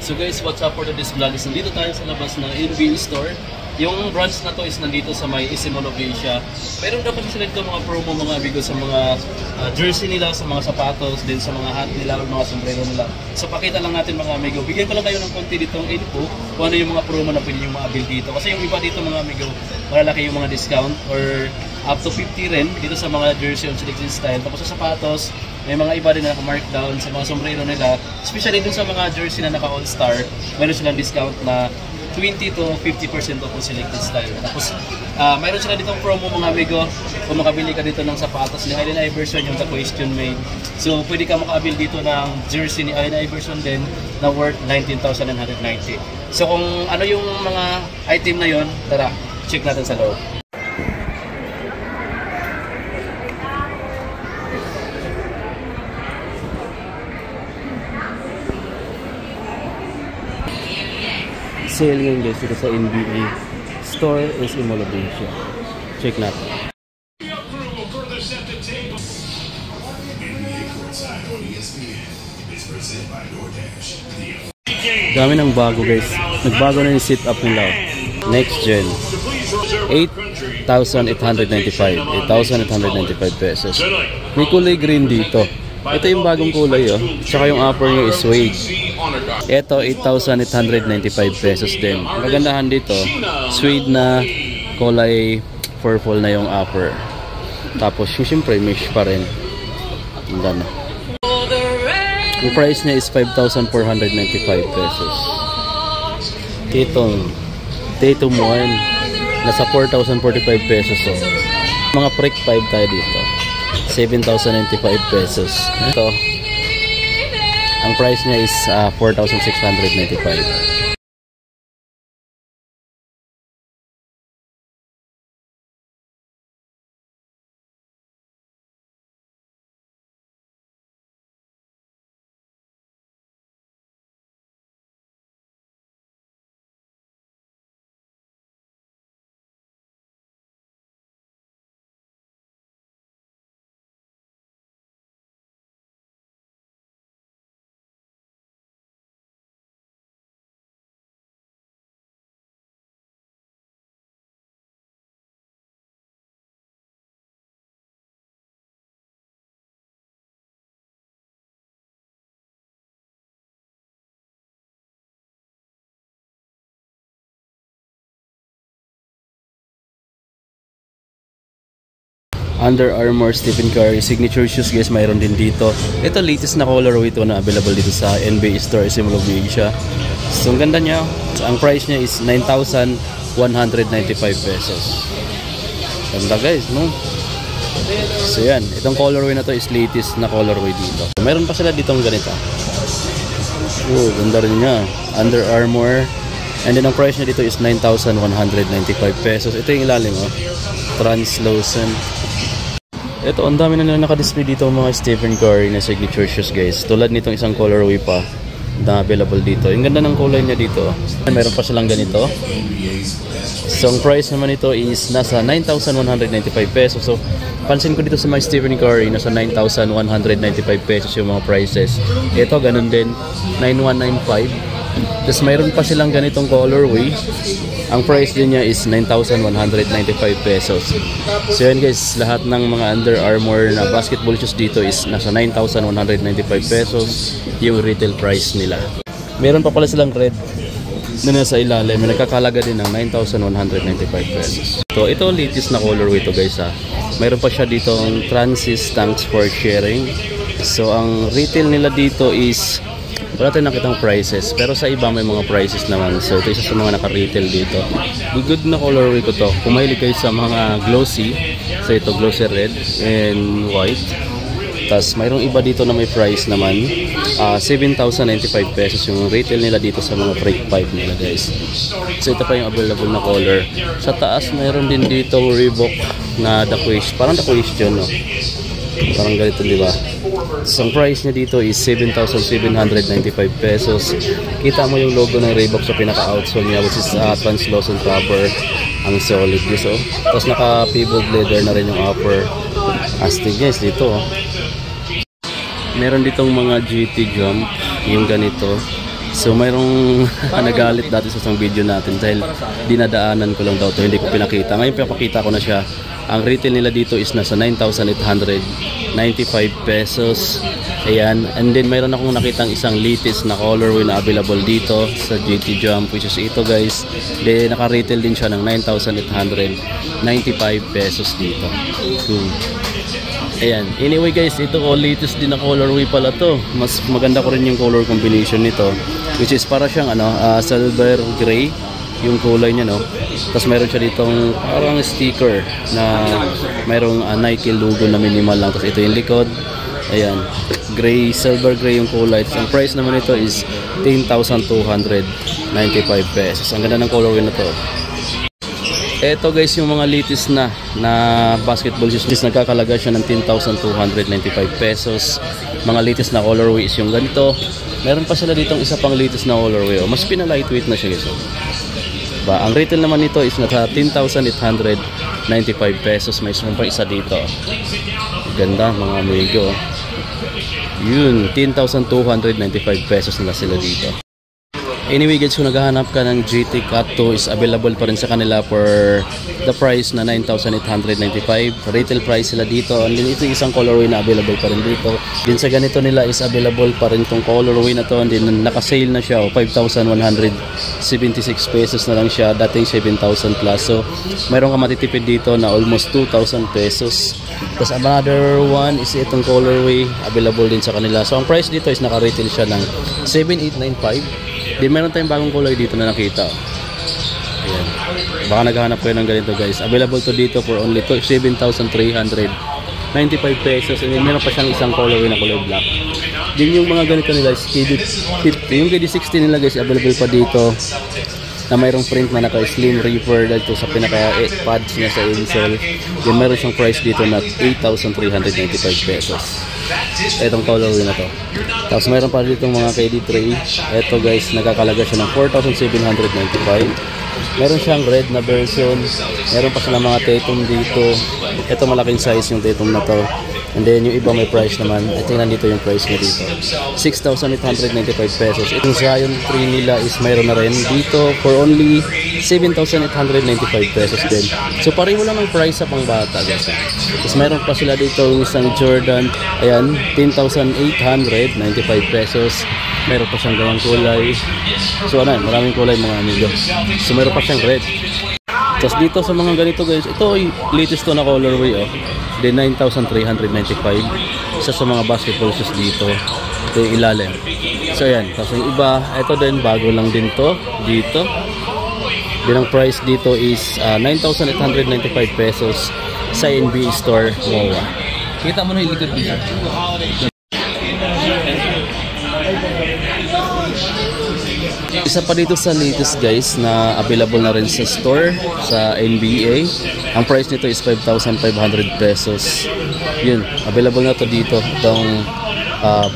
So guys, what's up for today's vlog is nandito tayo sa labas ng NB store. Yung branch na to is nandito sa may Isimol of Asia. Meron daw kasi sila dito mga promo mga amigo sa mga jersey nila, sa mga sapatos, din sa mga hat nila, mga sombrero nila. So pakita lang natin mga amigo. Bigyan ko lang kayo ng konti ditong info kung ano yung mga promo na pwede yung maabil dito. Kasi yung iba dito mga amigo, malalaki yung mga discount or up to 50 rin dito sa mga jersey on selected style. Tapos sa sapatos, may mga iba din na naka-markdown sa mga sombrero nila. Especially dun sa mga jersey na naka-all-star, mayroon silang discount na 20 to 50% off on selected style. Tapos, mayroon sila ditong promo mga amigo. Kung makabili ka dito ng sapatos ni Allen Iverson, yung The Question Made. So, pwede ka makaabil dito ng jersey ni Allen Iverson din na worth 19,990. So, kung ano yung mga item na yon, tara, check natin sa loob. Sale ngayon guys dito sa NBA store is Isimol of Asia. Check natin. Dami ng bago guys. Nagbago na yung sit-up nila. Next gen. 8,895. 8,895 pesos. May kulay green dito. Ito yung bagong kulay oh. Tsaka yung upper niya is suede. Ito 8,895 pesos din. Kagandahan dito, suede na kulay purple na yung upper. Tapos yung siyempre mesh pa rin. Ganda na. Yung price niya is 5,495 pesos. Itong Tatum 1 nasa 4,045 pesos oh. Mga prick 5 tayo dito. 7,095 pesos. Ito, ang price niya is 4,695. Under Armour Stephen Curry signature shoes guys, mayroon din dito. Ito latest na colorway ito na available dito sa NBA store Isimol of Asia. So ang ganda niya. So, ang price niya is 9,195 pesos. Ganda guys, no? So yan, itong colorway na to is latest na colorway dito. So, mayroon pa sila ditong ganito. Oh, ganda rin niya. Under Armour. And then ang price niya dito is 9,195 pesos. Ito yung ilalim oh. Translucent. Ito, ang dami na nila naka-display dito mga Stephen Curry na signature shoes guys. Tulad nitong isang colorway pa na available dito. Yung ganda ng kulay niya dito. Meron pa silang ganito. So, ang price naman ito is nasa 9,195 pesos. So, pansin ko dito sa mga Stephen Curry, nasa 9,195 pesos yung mga prices. Ito, ganun din. 9,195. Tapos, mayroon pa silang ganitong colorway. Ang price din niya is 9,195 pesos. So yan guys, lahat ng mga Under Armour na basketball shoes dito is nasa 9,195 pesos yung retail price nila. Meron pa pala silang red na nasa ilalim, may nagkakalaga din ng 9,195 pesos. So ito latest na colorway to guys ha. Mayroon pa siya ditong Transis Thanks for Sharing. So ang retail nila dito is wala tayong nakitang prices, pero sa iba may mga prices naman. So ito isa sa mga naka-retail dito. Good na colorway ko to. Kung mahilig kayo sa mga glossy, so ito glossy red and white. Tapos mayroong iba dito na may price naman 7,095 pesos yung retail nila dito sa mga break 5 nila guys. So ito pa yung available na color. Sa taas mayroon din dito Reebok na The Question, parang The Question no? Parang ganito diba? So, ang price niya dito is 7,795 pesos. Kita mo yung logo ng Reebok sa pinaka-outsole niya, which is translucent rubber. Ang solid guys oh. Tapos naka-pivot leather na rin yung upper. Astig guys dito oh. Meron ditong mga GT jump, yung ganito. So mayroong nagalit dati sa isang video natin dahil dinadaanan ko lang daw to, hindi ko pinakita. Ngayon pinapakita ko na siya. Ang retail nila dito is nasa 9,895 pesos. Ayan. And then mayroon akong nakitang isang latest na colorway na available dito sa GT Jump, which is ito guys. Then naka-retail din siya ng 9,895 pesos dito. Ayan. Anyway guys, ito latest din na colorway pala to. Mas maganda ko rin yung color combination nito, which is para siyang silver gray yung kulay niya, no. Tapos mayroon siya ditong parang sticker na mayroong Nike logo na minimal lang. Tapos ito yung likod. Ayan, gray, silver gray yung kulay. Tapos ang price naman nito is 10,295 pesos. Ang ganda ng colorway na to. Ito guys yung mga latest na basketball shoes. Nagkakalaga siya ng 10,295 pesos. Mga latest na colorway is yung ganito. Meron pa sila ditong isa pang latest na colorway. Mas pina-lightweight na siya guys. Ang retail naman nito is nasa 10,895 pesos. May pa isa dito. Ganda mga amigo. Yun, 10,295 pesos nila sila dito. Anyway guys, kung naghahanap ka ng GT Cut 2 is available pa rin sa kanila for the price na 9,895. Retail price sila dito. And then ito isang colorway na available pa rin dito. Din sa ganito nila is available pa rin itong colorway na to. And then naka-sale na siya. 5,176 pesos na lang siya. Dating 7,000 plus. So mayroon ka matitipid dito na almost 2,000 pesos. Tapos another one is itong colorway. Available din sa kanila. So ang price dito is naka-retail siya ng 7,895. Di meron tayong bagong kulay dito na nakita. Ayan. Baka naghahanap kayo ng ganito guys. Available to dito for only 7,395 pesos. And then meron pa siyang isang colorway na color black. Din yung mga ganito nila is KD50. Yung KD60 nila guys available pa dito na mayroong print na naka-slim reefer dito sa pinaka-pads niya sa insole. Then meron siyang price dito na 8,395 pesos. Itong colorway na to. Tapos mayroon pa dito mga KD3. Ito guys, nagkakalaga siya ng 4,795. Meron siyang red na version. Meron pa siya ng mga tetum dito. Ito malaking size yung tetum na to. And then yung iba may price naman. I think nandito yung price niya dito. 6,895 pesos. Itong Zion 3 nila is mayroon na rin dito for only 7,895 pesos din. So pareho lang ng price sa pangbata guys. Tapos mayroon pa sila dito yung isang Jordan. Ayan, 10,895 pesos. Meron pa siyang ganyang kulay. So ano, maraming kulay mga amigo. So meron pa siyang red. Tapos dito sa mga ganito guys, ito yung latest to na colorway Then 9,395. Isa sa mga basketball shoes dito. Ito yung ilalim. So ayan, tapos yung iba, ito din bago lang din to dito. Then ang price dito is 9,895 pesos sa NBA store MOA. Kita mo na yung likod dito. Isa pa dito sa latest guys na available na rin sa store sa NBA. Ang price nito is 5,500 pesos. Yun, available na to dito. Itong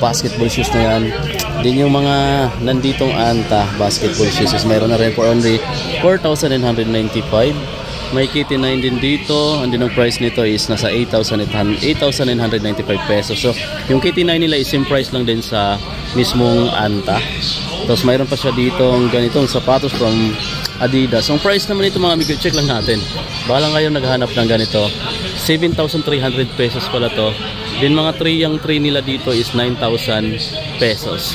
basketball shoes na yan. Din yung mga nanditong Anta basketball shoes is meron na rin for only 4,995. May KT9 din dito. And then ang price nito is nasa 8,995 pesos. So yung KT9 nila is same price lang din sa mismong Anta. Tapos mayroon pa siya dito ganitong sapatos from Adidas. Ang price naman ito mga amigo, check lang natin. Baka lang kayo naghahanap ng ganito. 7,300 pesos pala to. Then mga 3 nila dito is 9,000 pesos.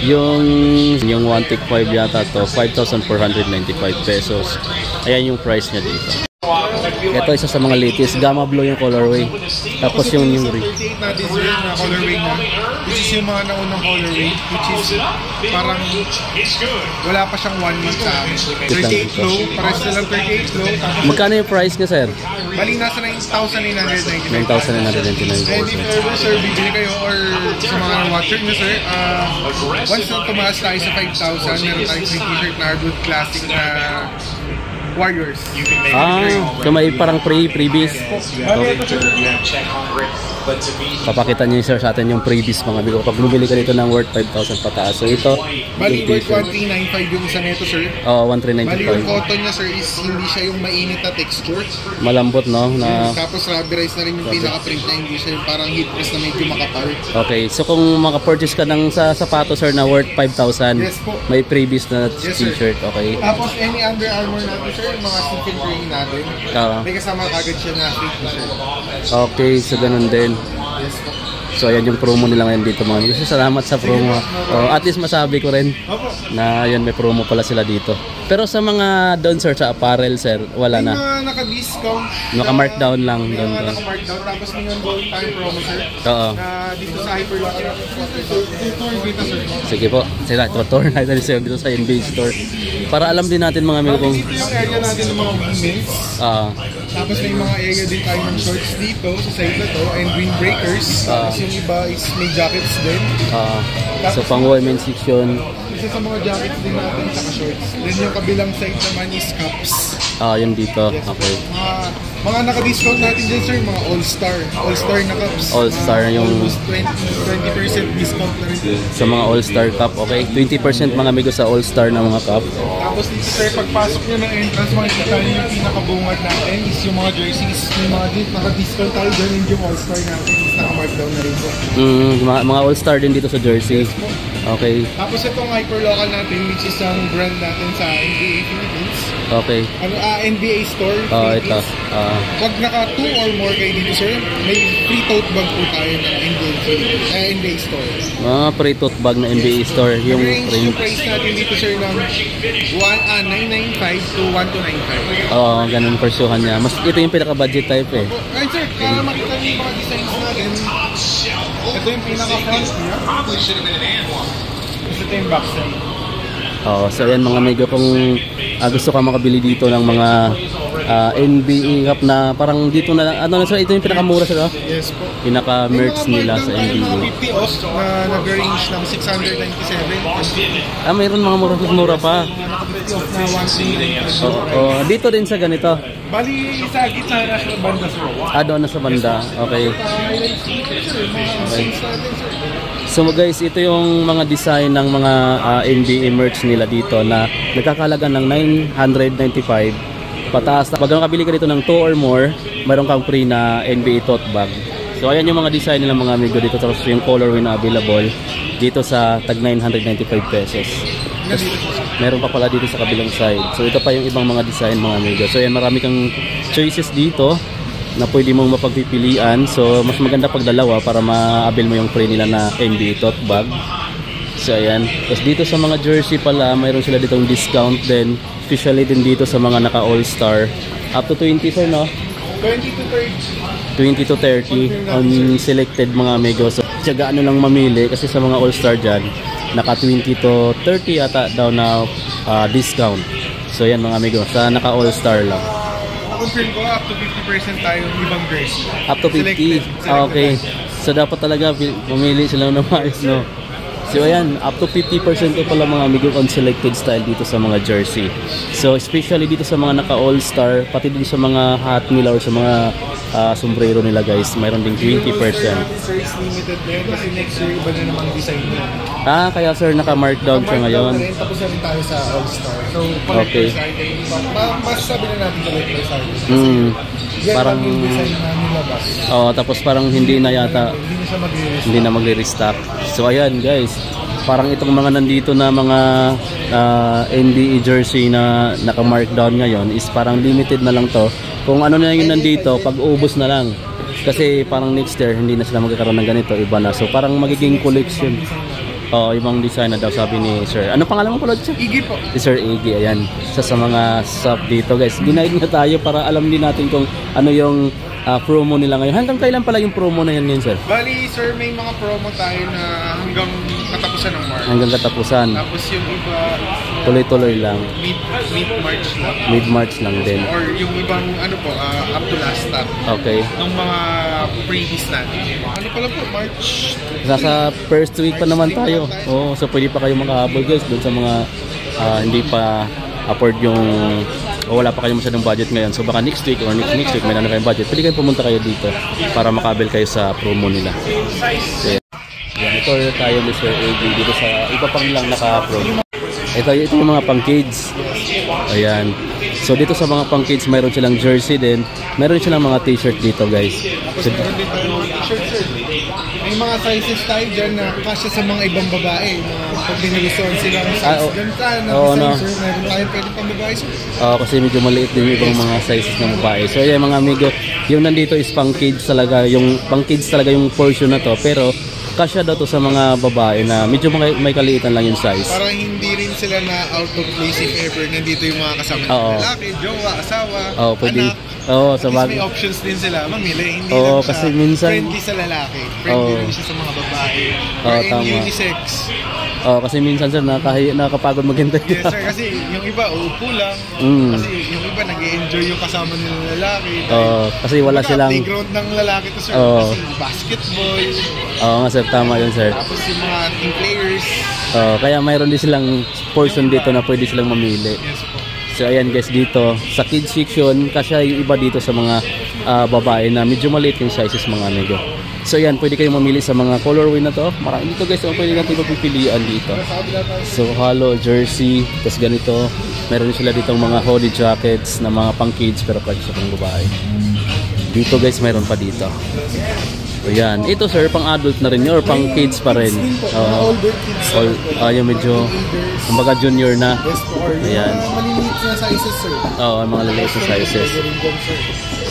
Yung 1 tick 5 yata to, 5,495 pesos. Ayan yung price niya dito. Ito isa sa mga latest, Gamma Blue yung colorway. Tapos yung ring. 38 na design na colorway na, which is yung mga naunang colorway, which is parang wala pa siyang 1 month sa amin. 38 low, pares na lang 38 low. Magkano yung price niya sir? Bali nasa 9,999. 9,999. And if ever sir, bibili kayo or sa mga watcher nyo sir, once na tumaas tayo sa 5,000, meron tayong free t-shirt na Hardwood Classic na Warriors. So may parang freebies. Papakita niya sir sa atin yung previous mga amigo. Pag bumili ka dito ng worth 5,000 pataas. So ito, Bali, yung worth t-shirt. 1395 yung isa nito, sir. Oh, Bali, yung 1395. cotton niya, sir, is hindi siya yung mainit na texture. Malambot, no? Na, Tapos rubberized na rin yung pinaka-print na hindi siya yung parang heat press na medyo makapal. okay, so kung maka-purchase ka ng sa sapatos sir na worth 5,000, Yes po. may previous na Yes, sir. t-shirt, okay? Tapos any Under Armour natin, sir, yung mga sneak and training natin. May kasama kagad siya na free t-shirt. Okay, so ganun din. Yes po. So ayan yung promo nila ngayon dito mga amigo. So, salamat sa promo. Oh, at least masabi ko rin Opo. na yan may promo pala sila dito. Pero sa mga doon sir, sa apparel sir, wala May na. mga naka-discount. Naka-markdown lang May doon. mga naka-markdown. Tapos may ongoing time promo, sir. Oo. Na dito sa Hyperlock natin. Tutor dito, sir. Sige po. Sila, tour natin sir dito sa NBA store. Para alam din natin mga amigo kung Dito yung area natin ng mga women's. Tapos may mga area din tayo ng shorts dito sa side na to and windbreakers. Tapos yung iba is may jackets din. so pang women's section. Isa sa mga jackets din natin saka shorts. Then yung kabilang side naman is cups. Yun dito. Okay. Mga naka-discount natin dyan, sir, mga all-star. All-star na cups. All-star yung almost 20% discount na rin. sa mga all-star cup. Okay. 20% mga amigo sa all-star na mga cup. Tapos dito, sir, pagpasok nyo ng entrance, makikita nyo yung pinakabungad natin is yung mga jerseys. Yung mga naka-discount tayo dyan, and yung all-star natin is naka-markdown na rin po. Mga all-star din dito sa jersey. Okay. Tapos itong hyperlocal natin, which is ang brand natin sa NBA Philippines. Okay. NBA store. Ito. Pag naka 2 or more kayo dito, sir, may free tote bag po tayo na NBA Philippines, NBA store. Mga pre-tote bag na NBA store. Yung Range print. yung price natin dito, sir, ng 995 to 1295. Ganun persuhan niya. Mas ito yung pinaka-budget type eh. Ay, sir, para makita niyo yung mga designs natin, ito yung pinaka-front niya. Ito yung back side. So ayan mga amigo, kung gusto ka makabili dito ng mga NBA cup na parang dito na lang, sir, ito yung pinakamura sir, oh? Yes po. Pinaka-merch nila sa NBA. Mga 50 off na nag-range ng 697. Mayroon mga mura pa. Mga 50 off na 1 Dito din sa ganito. Bali, sa gitna na sa banda, sir. Doon na sa banda. Okay. Highlights dito, sir. Mga sales natin, sir. So guys, ito yung mga design ng mga NBA merch nila dito na nagkakalaga ng 995 pataas. Pag nakabili ka dito ng 2 or more, mayroon kang free na NBA tote bag. So ayan yung mga design nila mga amigo dito. Tapos yung colorway na available dito sa tag 995 pesos. Tapos, meron pa pala dito sa kabilang side. So ito pa yung ibang mga design mga amigo. So ayan, marami kang choices dito na pwede mong mapagpipilian. So mas maganda pag dalawa para ma-avail mo yung free nila na NBA tote bag. So ayan. Tapos dito sa mga jersey pala, mayroon sila ditong discount din. Especially din dito sa mga naka all-star. Up to 20 sir, no? 20 to 30. 20 to 30 on selected mga amigo. So tiyagaan nyo lang mamili kasi sa mga all-star dyan, naka 20 to 30 ata daw na discount. So yan mga amigo, sa naka all-star lang. Confirm ko, up to 50% tayo ng ibang jersey. Up to 50? Selected Okay. So dapat talaga pumili sila ng maayos, no? So ayan, up to 50% ko pala mga amigo on selected style dito sa mga jersey. So especially dito sa mga naka all-star, pati din sa mga hat nila or sa mga sombrero nila guys, mayroon ding 20%. Sir, is limited na yun kasi next year iba na namang design niya. Kaya sir, naka-markdown siya ngayon. Tapos na rin tayo sa all-star. So, Okay. collector's item. Mas sabi na natin collector's item. Yan Parang lang yung design na nilabas. tapos parang hindi na yata Hindi na siya mag-release. hindi na magre-restock. So ayan guys, parang itong mga nandito na mga NBA jersey na naka-markdown ngayon is parang limited na lang to. Kung ano na yung nandito, pag ubos na lang. Kasi parang next year hindi na sila magkakaroon ng ganito, iba na. So parang magiging collection. Ibang design na daw sabi ni Sir. Ano pangalan mo pala siya? Iggy po. Si Sir Iggy, ayan. Isa sa mga shop dito guys. Ginaid na tayo para alam din natin kung ano yung promo nila ngayon. Hanggang kailan pala yung promo na yan ngayon, sir? Bali, sir, may mga promo tayo na hanggang katapusan ng March. Hanggang katapusan. Tapos yung iba, Tuloy-tuloy lang. mid-March lang. Mid-March lang din. Or yung ibang, up to last stop. Okay. Nung mga previous natin. Ano pala po, March? Nasa first week pa naman tayo. So pwede pa kayo makahabol guys doon sa mga hindi pa afford yung o wala pa kayo masyadong budget ngayon, so baka next week or next week may kayong budget, pwede kayong pumunta kayo dito para makabil kayo sa promo nila. So, yan, ito tayo Mr. AJ dito sa iba pang lang naka-promo. Ito yung mga pang-kids. Ayan. So dito sa mga pang-kids, mayroon silang jersey din. Mayroon silang mga t-shirt dito, guys. So, may mga sizes tayo dyan na kasya sa mga ibang babae. Pag binagustuhan sila ng size ganita na sir, meron tayo pwede pang babae, sir. Kasi medyo maliit din yung ibang mga sizes ng babae. So ayan mga amigo, yung nandito is pang-kids talaga. Yung pang-kids talaga yung portion na to. Pero kasya daw to sa mga babae na medyo may kaliitan lang yung size. Para hindi rin sila na out of place if ever nandito yung mga kasama ng lalaki, jowa, asawa, pwede. anak. So may options din sila mamili. Hindi lang kasi minsan friendly sa lalaki. Friendly rin siya sa mga babae. Tama. Unisex. Kasi minsan sir, nakakapagod maghintay. Yes sir, kasi yung iba uupo lang. Kasi yung iba nag-i-enjoy yung kasama ng lalaki. Kasi wala silang playground ng lalaki to sir. Kasi basketball. Nga sir, tama yun sir. Tapos yung mga team players. Kaya mayroon din silang portion dito na pwede silang mamili. Yes po. So ayan guys, dito sa kids section, kasi yung iba dito sa mga babae na medyo maliit yung sizes mga amigo. So ayan, pwede kayong mamili sa mga colorway na to. Marami dito guys, pwede natin pagpipilian dito. So halo, jersey, tapos ganito. Meron sila ditong mga hoodie jackets na mga pang kids pero pwede sa pang babae. Dito guys, mayroon pa dito. So yan, ito sir, pang adult na rin or pang kids pa rin. Yung medyo kumbaga junior na. Ayan. Maliliit na sizes sir. Mga maliliit na sizes.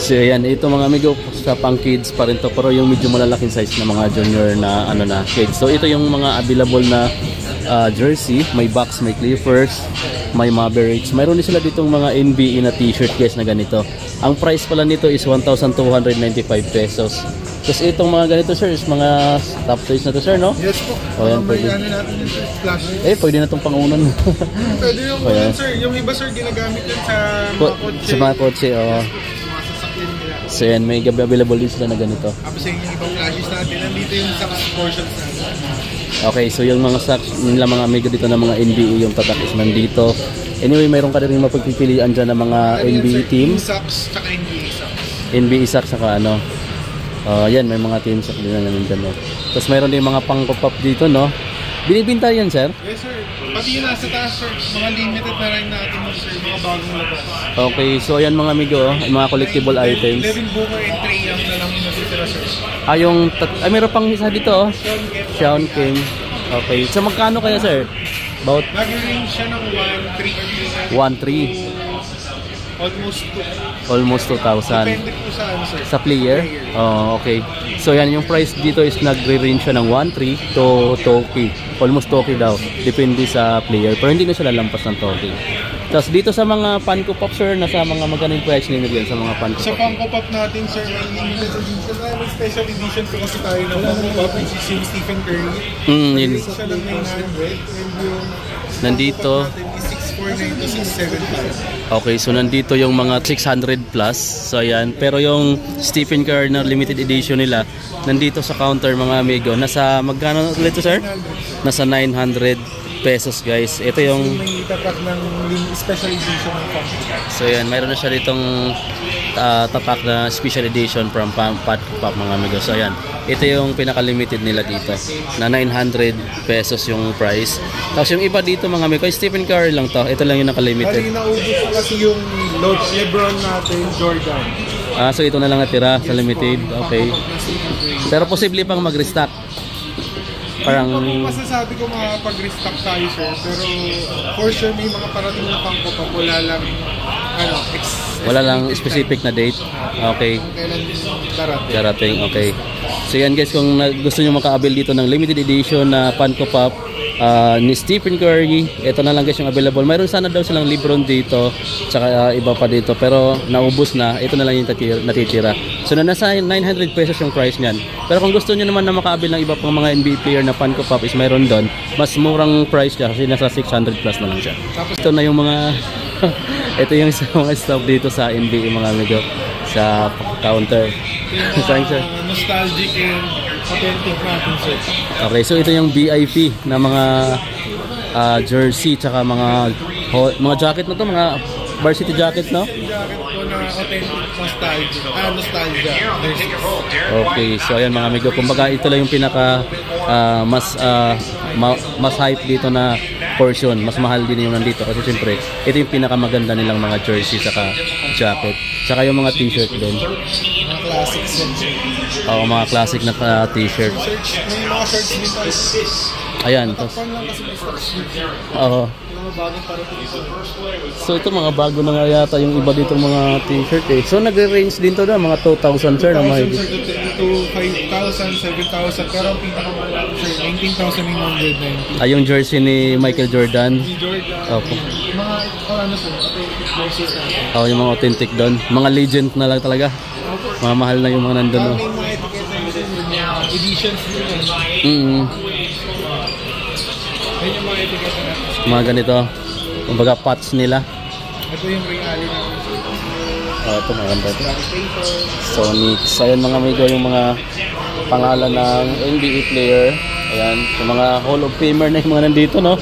So yan, ito mga amigo sa pang kids pa rin to, pero yung medyo malalaking size na mga junior na na kids. So ito yung mga available na jersey, may box, may Clippers, may Mavericks. Mayroon din sila ditong mga NBA na t-shirt guys na ganito. Ang price pala nito is 1,295 pesos. Tapos itong mga ganito sir is mga top size na to sir, no? Yes po. Yan, pwede. Natin yung flash. Pwede na itong pangunan. Pwede yung unan sir. Yung iba sir ginagamit yun sa mga kotse. Sa mga kotse, So yan, may available din sila na ganito. Tapos yung ibang flashes natin, nandito yung socks portions natin. Okay, so yung mga socks nila mga amigo dito ng mga NBA, yung tatak is nandito. Anyway, mayroon ka rin mapagpipilian dyan ng mga NBA team. Socks, tsaka NBA socks. NBA socks, saka ano. Yan, may mga team socks din na nandun. No? Tapos mayroon din mga pang-pop dito, no? Binibinta yan, sir? Yes, sir. Pati yung nasa taas, sir. Mga limited na rin natin, sir. Mga bagong labas. Okay, so ayan mga amigo, mga collectible items. Devin Booker and Trae Young na lang yung nasitira, sir. Mayroon pang isa dito, oh. Sean King. Okay, so magkano kaya, sir? About? Nag-range siya ng 1,300. 1,300. Almost 2,000. Depende po sa ano, sir. Sa player? Okay. So yan, yung price dito is nagre-range siya ng 1,300 to 2,000. Almost 2,000 daw. Depende sa player. Pero hindi na siya lalampas ng 2,000. Tapos dito sa mga Funko Pop, sir, nasa mga magkano yung price nila dyan sa mga Funko Pop? Sa Funko Pop natin, sir, may limited edition. May special edition po kasi tayo ng Funko Pop, which is yung Stephen Curry. Yun. Siya lang 900. And yung nandito natin is 6,490, 675. Okay, so nandito yung mga 600 plus. So ayan, pero yung Stephen Curry na limited edition nila nandito sa counter mga amigo. Nasa magkano ulit ito, sir? Nasa 900 pesos, guys. Ito yung may tatak ng special edition ng Funko Pop. So ayan, mayroon na siya ditong tatak na special edition from Funko Pop mga amigo. So ayan, ito yung pinaka-limited nila dito na 900 pesos yung price. Tapos yung iba dito mga amigo, Stephen Curry lang to. Ito lang yung naka-limited. Bali, naubos kasi yung LeBron natin, Jordan. So ito na lang natira sa limited. Okay. Pero posible pang mag-restock. Parang hindi ko masasabi ko makapag-restock tayo, sir. Pero for sure may mga parating na Funko Pop. Wala lang specific na date. Okay. Kailan darating. Okay. So yan guys, kung gusto nyo makaabil dito ng limited edition na Funko Pop ni Stephen Curry, ito na lang guys yung available. Mayroon sana daw silang LeBron dito, tsaka iba pa dito, pero naubos na. Ito na lang yung natitira. So nasa 900 pesos yung price niyan. Pero kung gusto niyo naman na makaabil ng iba pang mga NBA player na Funko Pop is mayroon doon. Mas murang price niya kasi nasa 600 plus na lang siya. Ito na yung mga ito yung mga stuff dito sa NBA mga amigo sa counter. Thanks, sir. Nostalgic and authentic natin, sir. Okay, so ito yung VIP na mga jersey tsaka mga jacket na to, mga varsity jacket, no? Jacket ko na authentic nostalgia. Nostalgia. Okay, so ayan mga amigo, kumbaga ito lang yung pinaka mas hype dito na portion. Mas mahal din yung nandito kasi siyempre ito yung pinakamaganda nilang mga jersey saka jacket. Saka yung mga t-shirt din. Mga classic section. Oo, mga classic na t-shirt. May mga shirts dito. Ayan, tapos Pan lang kasi may stocks dito. oo. Mga bagong parating ito. So ito mga bago na nga yata yung iba dito mga t-shirt eh. So nagre-range din to na mga 2,000 sir na 1,000 mahigit. sir to 5,000, 7,000. Pero ang pinakamahal sir, 19,990. Ay yung jersey ni Michael Jordan. Si Jordan. Opo. Mga ano po, authentic versus natin. Oo, yung mga authentic doon. Mga legend na lang talaga. Mga mahal na yung mga nandun. May No? mga etiketa yun sir, yung mga editions yun. Ayun yung mga etiketa natin. Mga ganito. Kumbaga patch nila. Ito yung reality natin sir. Ito maganda ito. Black paper. Sonic. So ayan mga amigo yung mga pangalan ng NBA player. Ayan. Yung mga Hall of Famer na yung mga nandito, no?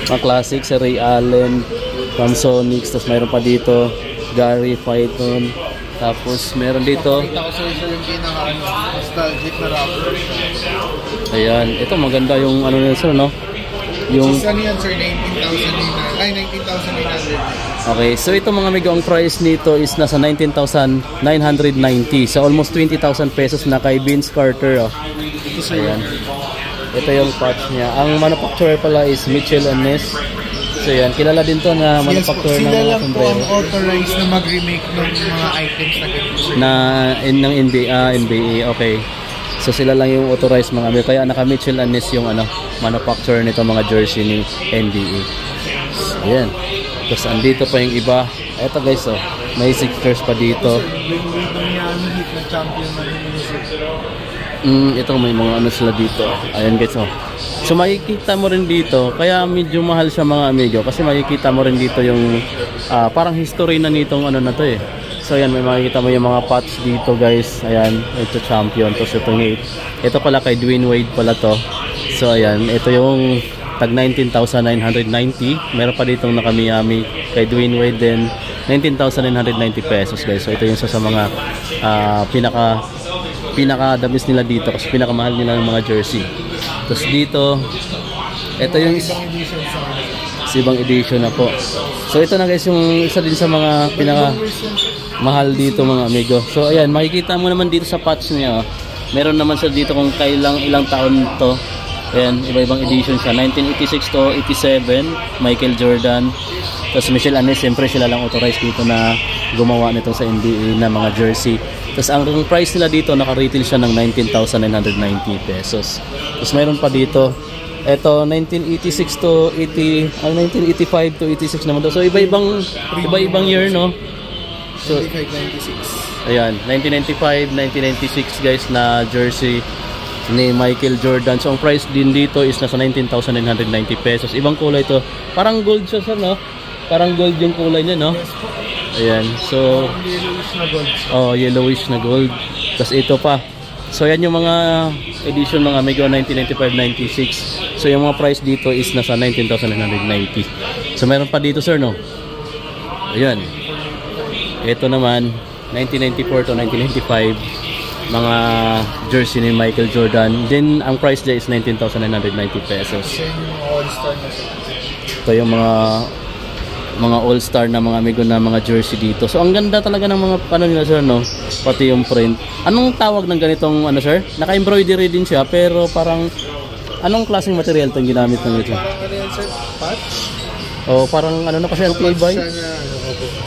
Mga classic. Si Ray Allen from Sonics. Tapos mayroon pa dito Gary Payton. Tapos meron dito. Pakita ko sir yung pinaka nostalgic na rapper. Ayan. Ito maganda yung ano nila sir, no? Yung Ano yan sir? 19,900. Ay, 19,900. okay, so ito mga amigo, ang price nito is nasa 19,990. So almost 20,000 pesos na kay Vince Carter. Oh. Ito sir. Ayan. Ito yung patch niya. Ang manufacturer pala is Mitchell & Ness. So yan, kilala din to na manufacturer ng Sila mga lang po ang sombrero. authorized na mag-remake ng mga items na ganito sir. Ng NBA, okay. So sila lang yung authorized mga amigo. Kaya naka Mitchell & Ness yung manufacturer nito mga jersey ni NBA. So, ayan. Tapos andito pa yung iba. Eto guys, oh, may Sixers pa dito. Yung Miami Heat na champion na Ito may mga ano sila dito. Ayan guys, oh. So makikita mo rin dito, kaya medyo mahal siya mga amigo kasi makikita mo rin dito yung parang history na nitong ano na to eh. So ayan, may makikita mo yung mga patch dito guys. Ayan, ito champion. Tapos ito ito pala kay Dwayne Wade pala to. So ayan, ito yung tag 19,990. Meron pa ditong naka Miami kay Dwayne Wade din 19,990 pesos guys. So ito yung isa sa mga pinaka the best nila dito kasi pinakamahal nila ng mga jersey. Tapos dito, ito yung ibang edition na po. So ito na guys yung isa din sa mga pinaka mahal dito mga amigo. So ayan, makikita mo naman dito sa patch niya. Oh. Meron naman siya dito kung ilang taon to. Ayan, iba-ibang edition siya. 1986 to 87, Michael Jordan. Tapos Mitchell & Ness, siyempre sila lang authorized dito na gumawa nito sa NBA na mga jersey. Tapos ang price nila dito, naka-retail siya ng 19,990 pesos. Tapos mayroon pa dito, ito 1986 to 1985 to 86 naman to. So iba-ibang year, no? So 1996. ayan, 1995, 1996 guys na jersey ni Michael Jordan. So ang price din dito is nasa 19,990 pesos. Ibang kulay to. Parang gold siya, sir, no? Parang gold yung kulay niya, no? Ayan. So Yellowish na gold. oh, yellowish na gold. Tapos ito pa. So yan yung mga edition mga amigo 1995-96. So yung mga price dito is nasa 19,990. So meron pa dito, sir, no? Ayan. Ito naman 1994 to 1995 mga jersey ni Michael Jordan. Then ang price niya is 19,990 pesos. All-star na siya. Ito yung mga all-star na mga amigo na mga jersey dito. So ang ganda talaga ng mga ano nila, sir, no? Pati yung print. Anong tawag ng ganitong ano, sir? Naka-embroidery din siya pero parang anong klaseng material 'tong ginamit ng ito? Parang ano yan sir? Patch? Oh, parang ano na kasi ang tibay. Siya na,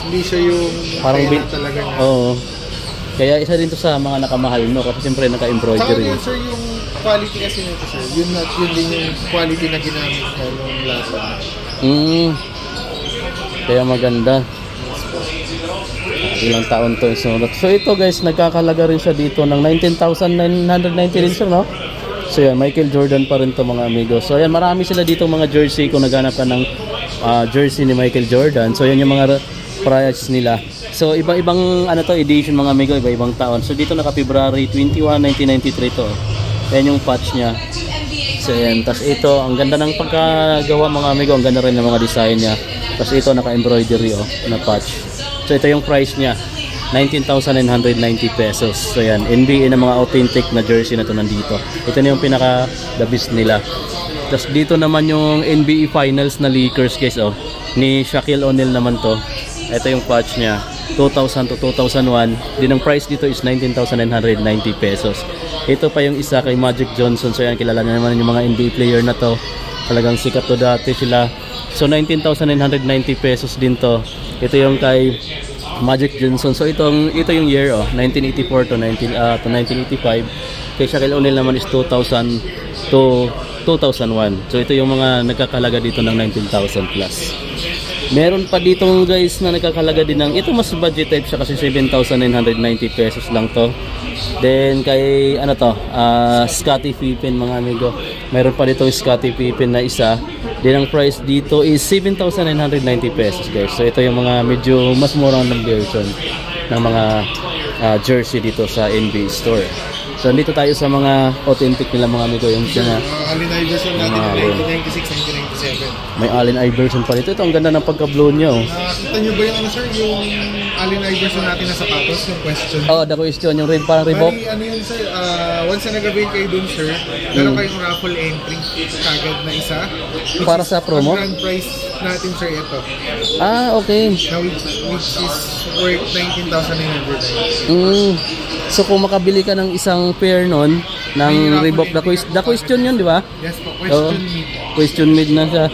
hindi siya yung Parang tela talaga niya. Oo. Kaya isa din to sa mga nakamahal, no? Kasi siyempre Saka naka-embroidery. yun sir, yung quality kasi nito sir, yun din yung quality na ginamit sa nung lasa. Kaya maganda. Ilang taon to isunod. So ito guys, nagkakalaga rin siya dito ng 19,990 rin, sir, no? So yan, Michael Jordan pa rin to mga amigo. So yan, marami sila dito mga jersey kung naghanap ka ng jersey ni Michael Jordan. So yan yung mga price nila. So ibang ano to, edition mga amigo, iba-ibang taon. So dito naka February 21, 1993 to. Yan yung patch niya. So yan, tas ito, ang ganda ng pagkagawa mga amigo, ang ganda rin ng mga design niya. Tapos ito naka-embroidery na patch. So ito yung price niya, 19,990 pesos. So yan, NBA na mga authentic na jersey na to nandito. Ito na yung pinaka the best nila. Tapos dito naman yung NBA Finals na Lakers guys, ni Shaquille O'Neal naman to. Ito yung patch niya, 2000 to 2001. Din ang price dito is 19,990 pesos. Ito pa yung isa kay Magic Johnson. So yan, kilala na naman yung mga NBA player na to. Talagang sikat to dati sila. So 19,990 pesos din to. Ito yung kay Magic Johnson. So ito yung year 1984 to 1985. Kay Shaquille O'Neal naman is 2000 to 2001. So ito yung mga nagkakalaga dito ng 19,000 plus. Meron pa dito guys na nagkakalaga din ng, ito mas budget type siya kasi 7,990 pesos lang to. Then kay Scottie Pippen mga amigo. Meron pa dito yung Scottie Pippen na isa. Then ang price dito is 7,990 pesos guys. So ito yung mga medyo mas murang ng version ng mga jersey dito sa NBA store. So nandito tayo sa mga authentic nila mga amigo, yung Allen Iverson natin, 1996, 1997. May Allen Iverson pa dito. Ito ang ganda ng pagka-blow niya. Nakita niyo ba yung sir, yung Allen Iverson natin na sapatos, yung question? The question, yung parang Reebok. Ano yun sir, once na nag-avail kayo dun sir, meron kayong raffle entry kagad na isa. Para sa promo? Ang grand prize natin sir ito. Okay. Which is worth 19,900. So kung makabili ka ng isang pair nun ng Reebok, the question yun, di ba? Yes po, question made. Question made na siya.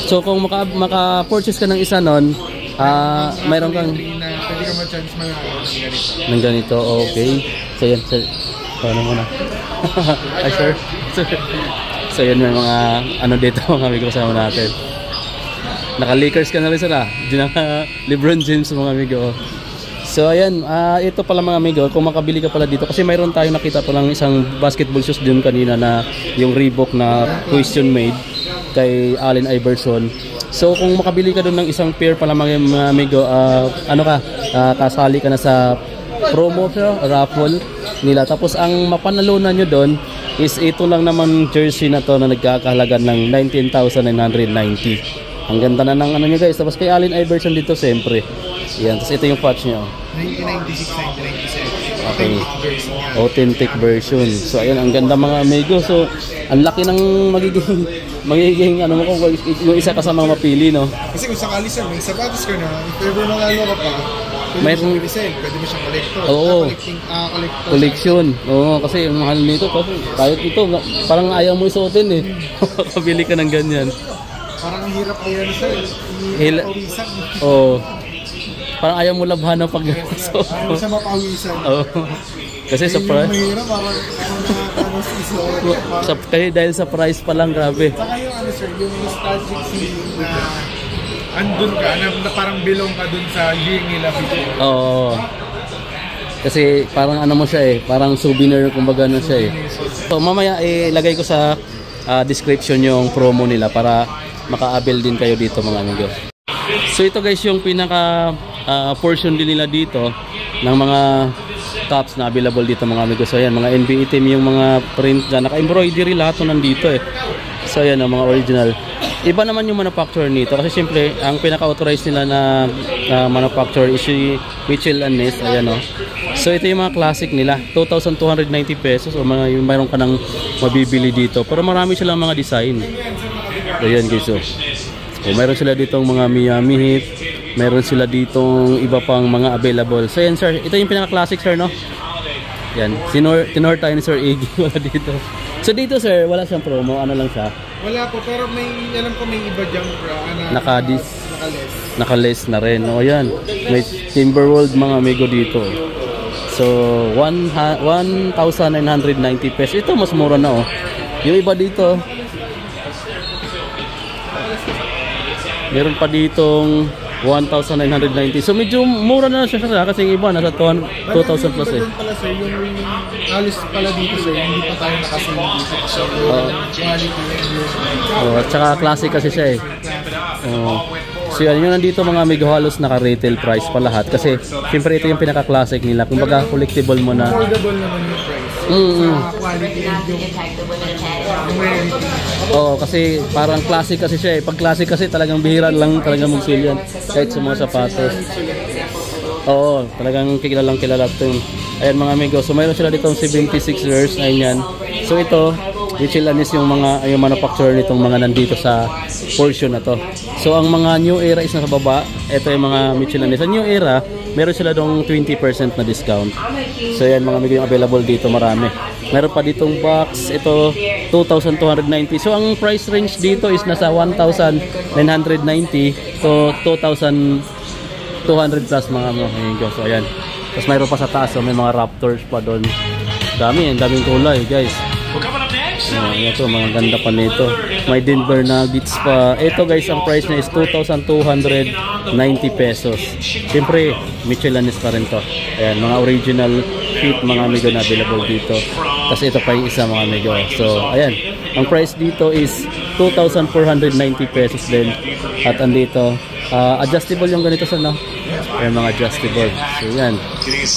So kung maka-purchase ka ng isa nun, mayroon kang pwede ka ma-chance ng ganito. Okay. So yan, sir. Paano muna? Ay, sir. So yan may mga dito mga amigo kasama natin. Naka-Lakers ka na rin sir LeBron James mga amigo. So ayan, ito pala mga amigo, kung makabili ka pala dito kasi mayroon tayong nakita palang isang basketball shoes din kanina na yung Reebok na question made kay Allen Iverson. So kung makabili ka doon ng isang pair pala mga amigo, kasali ka na sa promo raffle nila. Tapos ang mapanalunan nyo doon is ito lang naman jersey na to na nagkakahalaga ng 19,990. Ang ganda na ng nyo guys. Tapos kay Allen Iverson dito siyempre. Yan, tapos ito yung patch nyo. 1996, 1997. Okay. Authentic version. So ayan, ang ganda mga amigo. So ang laki ng magiging yung isa kasama mapili, no? Kasi kung sakali sir, may sapatos ka na, if ever manalo ka pa, pwede mo siyang pwede mo siyang collector. Oo. Collection. Oo, kasi yung mahal nito kasi kahit ito, parang ayaw mo isuotin eh. Kabili ka ng ganyan. Parang hirap ko yan sir. Parang ayaw mo labhan ng pag-suot. Ayaw mo siya mapawisan. Kasi sa price. Mahirap, Kasi dahil sa price pa lang, grabe. Saka yung sir, yung nostalgic feeling na andun ka, na parang belong ka dun sa year nila before. Oo. Kasi parang mo siya parang souvenir kumbaga siya So mamaya ilagay ko sa description yung promo nila para maka-avail din kayo dito mga amigo. So ito guys yung pinaka portion din nila dito ng mga tops na available dito mga amigo. So ayan, mga NBA team yung mga print na naka-embroidery lahat nandito So ayan ang mga original. Iba naman yung manufacturer nito kasi siyempre ang pinaka-authorized nila na manufacturer is si Mitchell & Ness. Ayan So ito yung mga classic nila, 2,290 pesos o mayroon ka nang mabibili dito. Pero marami silang mga design. Ayan guys mayroon sila ditong mga Miami Heat. Meron sila ditong iba pang mga available. So yan sir, ito yung pinaka-classic sir, no? Yan, tinor tayo ni Sir Iggy wala dito. So dito sir, wala siyang promo, lang siya? Wala po, pero alam ko may iba dyan naka-less na rin. O yan, may Timberwolves mga amigo dito. So 1,990 pesos. Ito mas mura na Yung iba dito meron pa ditong 1,990. So medyo mura na siya kasi yung iba nasa 2,000 plus pala sir, yung halos pala dito sir, hindi pa tayo nakasali dito kasi quality at saka classic kasi siya So yan, yung nandito mga amigo halos naka-retail price pa lahat kasi siyempre ito yung pinaka-classic nila. Kumbaga collectible mo na. Affordable naman yung price. sa quality and yung rarity. Oo, kasi parang classic kasi siya eh. Pag classic kasi talagang bihira lang talagang mag-sale yan. Kahit sa mga sapatos. Oo, talagang kilalang kilala ito yun. Ayan mga amigo, so mayroon sila ditong 76ers. Ayun yan. So ito, Michelanis yung mga yung manufacturer nitong mga nandito sa portion na to. So ang mga New Era is nasa baba. Ito yung mga Michelanis. Sa New Era, meron sila dong 20% na discount. So yan mga amigo yung available dito, marami. Meron pa ditong box, ito 2,290. So ang price range dito is nasa 1,990 to 2,200 plus mga amigo. So ayan. Tapos mayroon pa sa taas, so may mga Raptors pa doon. Daming kulay guys. Ito, mga ganda pa nito. May Denver Nuggets pa. Ito guys, ang price niya is 2,290 pesos. Siyempre, Michelanis pa rin to. Ayan, mga original fit mga amigo na available dito. Kasi ito pa yung isa mga amigo. So, ayan. Ang price dito is 2,490 pesos din. At andito, adjustable yung ganito sa no? Ayan, mga adjustable. So, yan. Okay.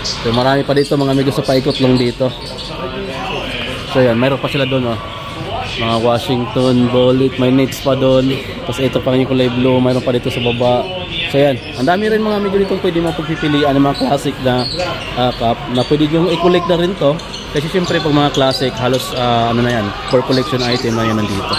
So, marami pa dito mga amigo sa paikot lang dito. So, yan. Mayroon pa sila doon, oh. Mga Washington, Bullet, may Nets pa doon. Tapos ito pa yung kulay blue. Mayroon pa dito sa baba. So, yan. Ang dami rin mga amigo dito pwede mo pagpipilian ng mga classic na cup na pwede yung i-collect na rin to. Kasi siyempre pag mga classic, halos ano na yan, for collection item na yan nandito.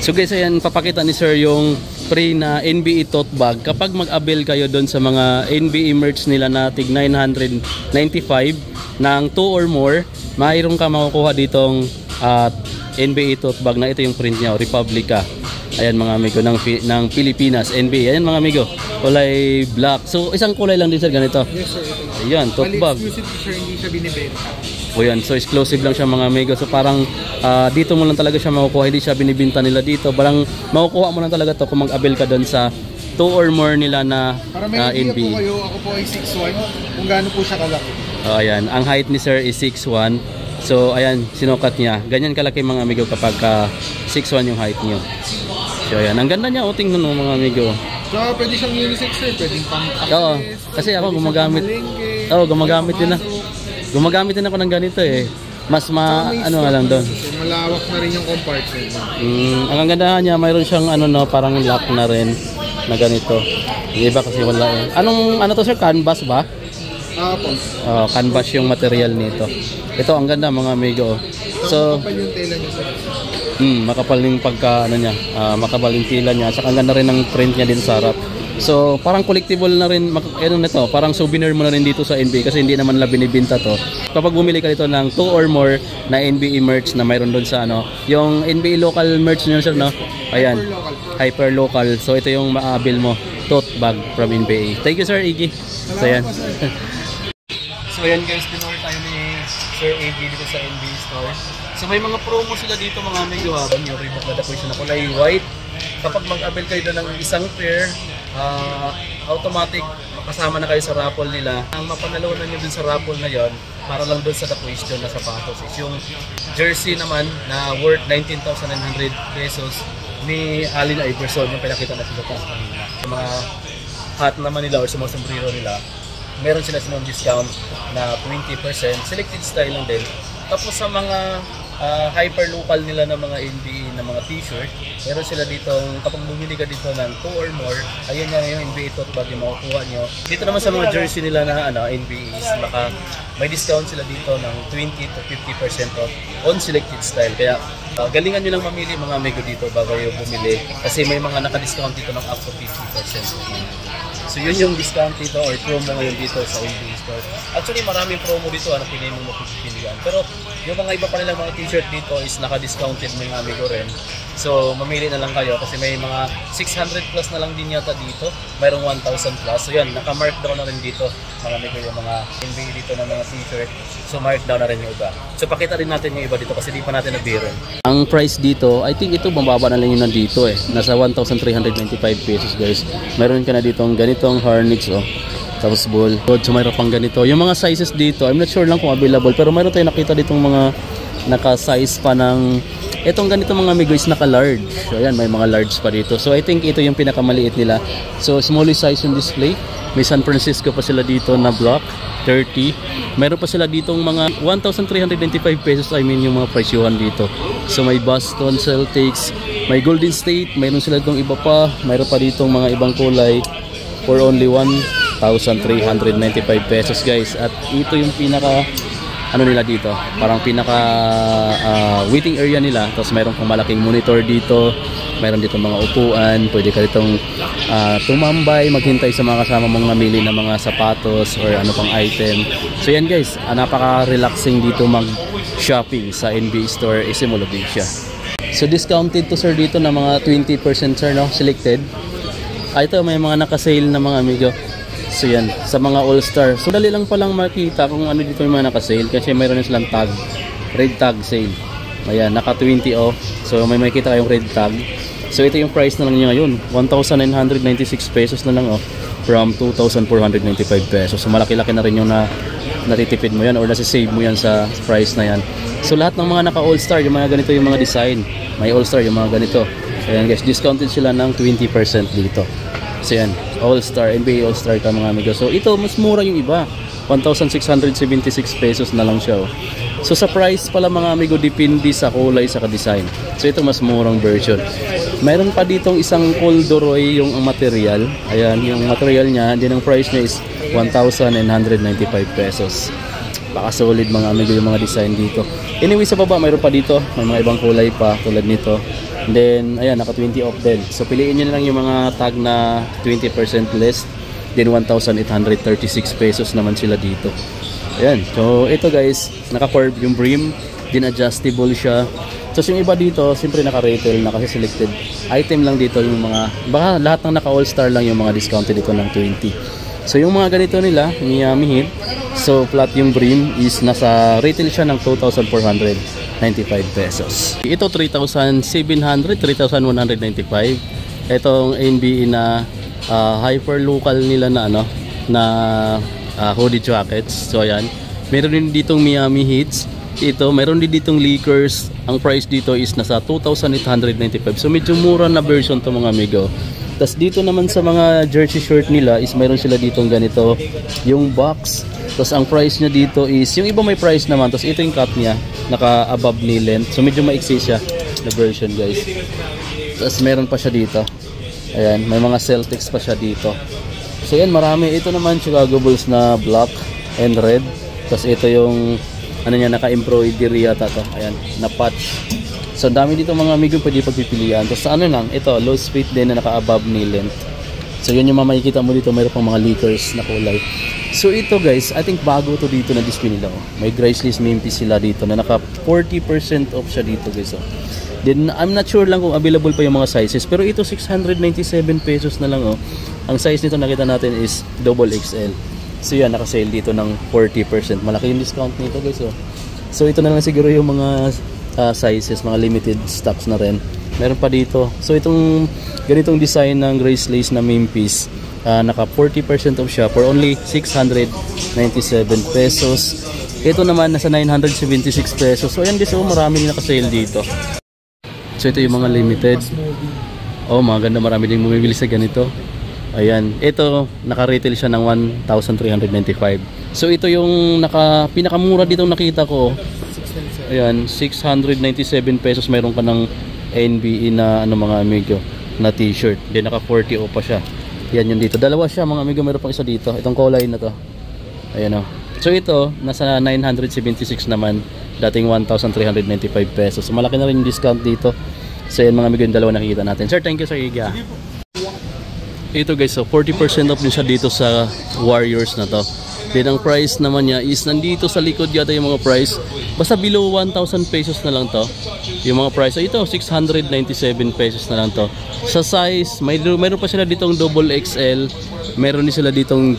So guys, ayan, papakita ni sir yung free na NBA tote bag. Kapag mag-avail kayo doon sa mga NBA merch nila na tig 995 ng 2 or more, mayroon ka makukuha ditong NBA tote bag na ito yung print niya, Republica. Ayan mga amigo ng Pilipinas, NBA. Ayan mga amigo, kulay black. So isang kulay lang din sir, ganito. Yes sir, ito. Ayan, tote bag. Exclusive sir, hindi siya binibenta. O yan, so exclusive lang siya mga amigo. So parang dito mo lang talaga siya makukuha, hindi siya binibinta nila dito. Parang makukuha mo lang talaga to kung mag-avail ka doon sa 2 or more nila na para may idea NBA. po kayo, ako po ay 6'1", kung gaano po siya kalaki. Ayan, ang height ni sir is 6'1". So ayan, sinukat niya. Ganyan kalaki mga amigo kapag 6'1 yung height niyo. So ayan, ang ganda niya. O tingnan mo mga amigo. So pwede siyang unisex sir, pwedeng pang Oo, kasi ako gumagamit. Oo, gumagamit din na. Gumagamit din ako ng ganito eh. Mas ano nga lang doon. Malawak na rin yung compartment. Ang ganda niya, mayroon siyang ano no, parang lock na rin na ganito. Yung iba kasi wala eh. Ano to sir, canvas ba? Po. Canvas yung material nito. Ito ang ganda mga amigo. So, makapal yung tela niya sir. makapal yung pagka ano niya, makapal yung tela niya. Saka ang ganda rin ng print niya din sa harap. So, parang collectible na rin, ano nito, parang souvenir mo na rin dito sa NBA kasi hindi naman nila binibenta to. Kapag bumili ka dito ng 2 or more na NBA merch na mayroon doon sa ano, yung NBA local merch nyo sir, no? Ayan, hyper local. So, ito yung maabil mo, tote bag from NBA. Thank you sir, Iggy. So, ayan. So, ayan guys, pinor tayo ni Sir Iggy dito sa NBA store. So, may mga promo sila dito mga amigo habang yung Reebok na decoration na kulay white. Kapag mag-avail kayo doon ng isang pair, automatic makasama na kayo sa raffle nila. Ang mapanalunan nyo dun sa raffle na yon, para lang dun sa the question na sapatos, is yung jersey naman na worth 19,900 pesos ni Allen Iverson, yung pinakita na sila kanina. Sa mga hat naman nila or sa mga sombrero nila, meron sila silang discount na 20%, selected style lang din. Tapos sa mga hyper local nila ng mga NBA na mga t-shirt, meron sila ditong, kapag bumili ka dito ng 2 or more, ayun nga yung NBA tote bag yung makukuha nyo. Dito naman sa mga jersey nila na NBA is may discount sila dito ng 20 to 50% off on selected style. Kaya galingan nyo lang mamili mga amigo dito bago kayo bumili kasi may mga naka-discount dito ng up to 50%. So yun yung discount dito or promo ngayon dito sa NBA store. Actually maraming promo dito na pili mo mapipilian. Pero yung mga iba pa nilang mga t-shirt dito is naka-discounted mga amigo rin. So mamili na lang kayo kasi may mga 600 plus na lang din yata dito. Mayroong 1,000 plus. So yan, naka-markdown na rin dito mga amigo yung mga NBA dito na mga t-shirt. So markdown na rin yung iba. So pakita rin natin yung iba dito kasi di pa natin nabiro. Ang price dito, I think ito mababa na lang yung nandito eh. Nasa 1,395 pesos guys. Mayroon ka na dito ang ganitong harness oh. Tapos ball. So mayroon pang ganito. Yung mga sizes dito, I'm not sure lang kung available. Pero mayroon tayong nakita ditong mga naka-size pa ng Itong ganito mga amigo is naka-large. So ayan, may mga large pa dito. So I think ito yung pinakamaliit nila. So small size yung display. May San Francisco pa sila dito na block, 30. Meron pa sila ditong mga 1,395 pesos, I mean yung mga presyuhan dito. So may Boston Celtics, may Golden State, mayroon sila itong iba pa. Mayroon pa ditong mga ibang kulay for only 1,395 pesos guys. At ito yung pinaka ano nila dito, parang pinaka waiting area nila. Tapos mayroon pang malaking monitor dito, mayroon dito mga upuan, pwede ka ditong tumambay, maghintay sa mga kasama mong namili ng mga sapatos or ano pang item. So yan guys, napaka-relaxing dito mag-shopping sa NBA Store SM Mall of Asia. So discounted to sir dito na mga 20% sir, no? Selected. Ito may mga naka-sale na mga amigo. So yan, sa mga all-star. So dali lang palang makita kung ano dito yung mga naka-sale kasi mayroon na silang tag, red tag sale. Ayan, naka 20 off. So may makikita kayong red tag. So ito yung price na lang niya ngayon, 1,996 pesos na lang from 2,495 pesos. So malaki-laki na rin yung natitipid mo yan or nasi-save mo yan sa price na yan. So lahat ng mga naka all-star, yung mga ganito yung mga design. May all-star yung mga ganito. Ayan guys, discounted sila ng 20% dito. So yan, all-star, NBA all-star ka mga amigo. So ito, mas mura yung iba. 1,676 pesos na lang siya. So sa price pala mga amigo, depende sa kulay sa design. So ito mas murang version. Mayroon pa ditong isang corduroy yung material. Ayan, yung material niya, din ang price niya is 1,995 pesos. Baka solid mga amigo yung mga design dito. Anyway, sa baba mayroon pa dito, may mga ibang kulay pa tulad nito. And then, ayan, naka 20 off din. So, piliin nyo na lang yung mga tag na 20% less. Then, 1,836 pesos naman sila dito. Ayan. So, ito guys, naka-curve yung brim. Then, adjustable siya. So, yung iba dito, siyempre naka-retail, naka-selected item lang dito yung mga, baka lahat ng naka-all-star lang yung mga discounted dito ng 20. So, yung mga ganito nila, Miami Heat. So, flat yung brim is nasa retail siya ng 2,495 pesos. Ito 3,700, 3,195. Itong NBA na hyper local nila na ano na hoodie jackets. So ayan. Meron din ditong Miami Heats. Ito, meron din ditong Lakers. Ang price dito is nasa 2,895. So medyo mura na version to mga amigo. Tapos dito naman sa mga jersey shirt nila is meron sila ditong ganito, yung box. Tapos ang price niya dito is, yung iba may price naman. Tapos ito yung cut niya, naka above knee length. So medyo maiksi siya na version guys. Tapos meron pa siya dito. Ayan, may mga Celtics pa siya dito. So yan, marami. Ito naman Chicago Bulls na black and red. Tapos ito yung ano niya, naka-embroidery yata to. Ayan, na patch. So dami dito mga amigo pwede pagpipilian. Tapos ano lang, ito low fit din na naka above knee length. So yun yung makikita mo dito, mayroon pang mga Lakers na kulay. So ito guys, I think bago to dito na display nila. May Grizzlies Memphis sila dito na naka 40% off siya dito guys. Then I'm not sure lang kung available pa yung mga sizes, pero ito 697 pesos na lang Ang size nito nakita natin is XXL. So yan, naka-sale dito ng 40%. Malaki yung discount nito guys. So ito na lang siguro yung mga sizes, mga limited stocks na rin. Meron pa dito. So itong ganitong design ng Grizzlies na Memphis, naka 40% off siya for only 697 pesos. Ito naman nasa 976 pesos. So ayan guys, marami din naka-sale dito. So ito yung mga limited. Maganda, marami din bumibili sa ganito. Ayan, ito naka-retail siya ng 1,395. So ito yung pinakamura dito nakita ko. Ayan, 697 pesos mayroon ka ng NBA na mga amigo na t-shirt. Then naka 40 off pa siya. Yan yun dito. Dalawa siya mga amigo, mayroon pang isa dito. Itong kulay na to. Ayan So ito, nasa 976 naman. Dating 1,395 pesos. So malaki na rin yung discount dito. So yan mga amigo, yung dalawa nakikita natin. Sir, thank you Sir Iga. Ito guys, so 40% off din siya dito sa Warriors na to. Then ang price naman niya is nandito sa likod yata yung mga price. Basta below 1,000 pesos na lang to. Yung mga price. So ito, 697 pesos na lang to. Sa size, mayroon pa sila ditong double XL. Meron din sila ditong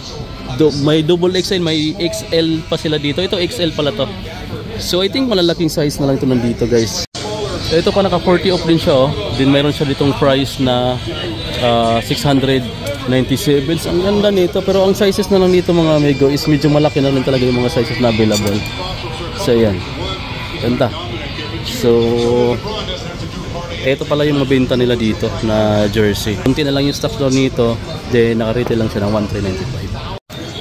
may double XL, may XL pa sila dito. Ito XL pala to. So I think malalaking size na lang ito nandito guys. So ito pa naka 40 off din siya Then mayroon siya ditong price na 697. Ang ganda nito, pero ang sizes na lang nito mga amigo is medyo malaki na rin talaga yung mga sizes na available. So yan, ganda. So Ito pala yung mabenta nila dito na jersey. Kunti na lang yung stock store nito, then naka-retail lang siya ng 1,395.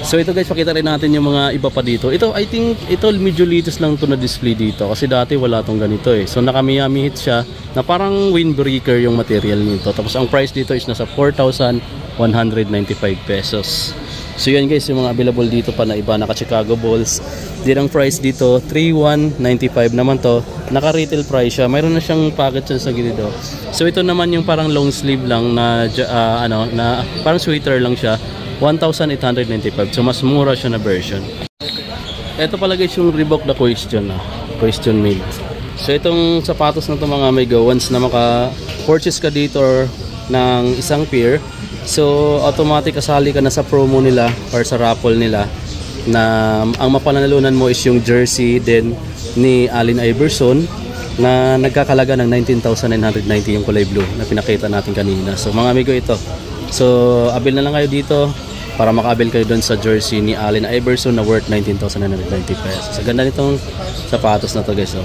So ito guys, pakita rin natin yung mga iba pa dito. Ito, I think, ito medyo latest lang to na display dito. Kasi dati wala tong ganito eh. So naka-Miami hit siya na parang windbreaker yung material nito. Tapos ang price dito is nasa 4,195 pesos. So yan guys, yung mga available dito pa na iba, naka-Chicago Bulls. Din ang price dito, 3,195 naman to. Naka-retail price siya. Mayroon na siyang package sa gilid. So ito naman yung parang long sleeve lang na, na parang sweater lang siya. 1,895. So mas mura siya na version. Ito pala guys yung Reebok na question question made. So itong sapatos na to mga amigo, once na maka-purchase ka dito or ng isang pair, so automatic kasali ka na sa promo nila or sa raffle nila na ang mapanalunan mo is yung jersey din ni Allen Iverson na nagkakalaga ng 19,990 yung kulay blue na pinakita natin kanina. So mga amigo, ito. So abil na lang kayo dito para maka-abil kayo doon sa jersey ni Allen Iverson na worth 19,990 pesos. So ganda nitong sapatos na to guys.